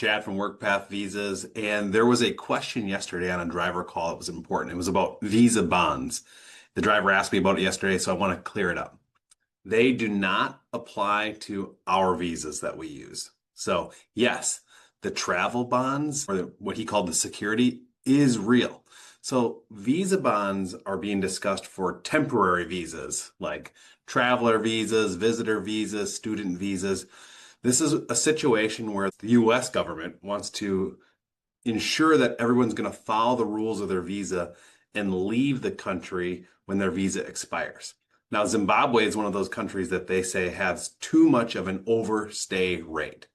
Chad from WorkPath Visas, and there was a question yesterday on a driver call that was important. It was about visa bonds. The driver asked me about it yesterday, so I want to clear it up. They do not apply to our visas that we use. So, yes, the travel bonds, or what he called the security, is real. So, visa bonds are being discussed for temporary visas like traveler visas, visitor visas, student visas. This is a situation where the US government wants to ensure that everyone's going to follow the rules of their visa and leave the country when their visa expires. Now, Zimbabwe is one of those countries that they say has too much of an overstay rate.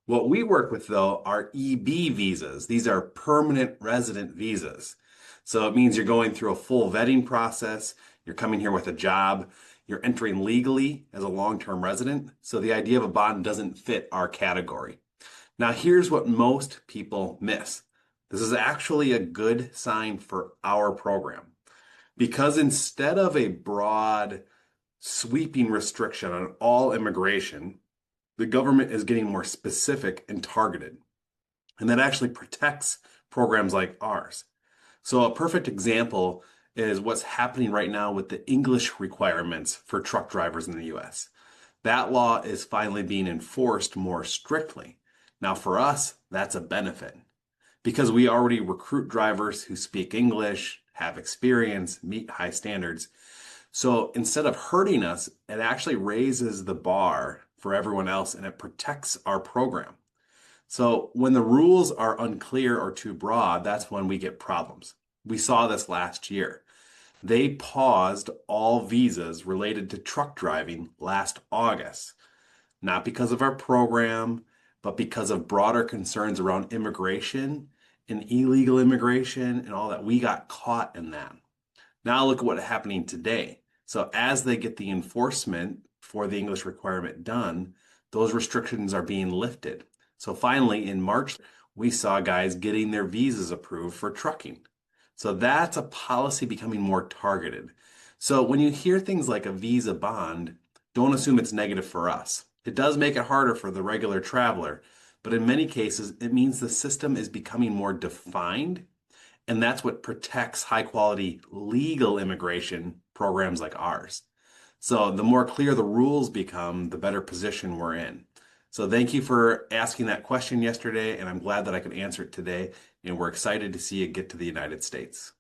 What we work with, though, are EB visas. These are permanent resident visas. So it means you're going through a full vetting process, you're coming here with a job, you're entering legally as a long-term resident. So the idea of a bond doesn't fit our category. Now, here's what most people miss. This is actually a good sign for our program because instead of a broad, sweeping restriction on all immigration, the government is getting more specific and targeted. And that actually protects programs like ours. So a perfect example is what's happening right now with the English requirements for truck drivers in the US. That law is finally being enforced more strictly. Now, for us, that's a benefit because we already recruit drivers who speak English, have experience, meet high standards. So instead of hurting us, it actually raises the bar for everyone else and it protects our program. So when the rules are unclear or too broad, that's when we get problems. We saw this last year. They paused all visas related to truck driving last August, not because of our program, but because of broader concerns around immigration and illegal immigration and all that. We got caught in that. Now look at what's happening today. So as they get the enforcement for the English requirement done, those restrictions are being lifted. So finally, in March, we saw guys getting their visas approved for trucking. So that's a policy becoming more targeted. So when you hear things like a visa bond, don't assume it's negative for us. It does make it harder for the regular traveler, but in many cases, it means the system is becoming more defined, and that's what protects high quality legal immigration programs like ours. So the more clear the rules become, the better position we're in. So thank you for asking that question yesterday, and I'm glad that I could answer it today, and we're excited to see it get to the United States.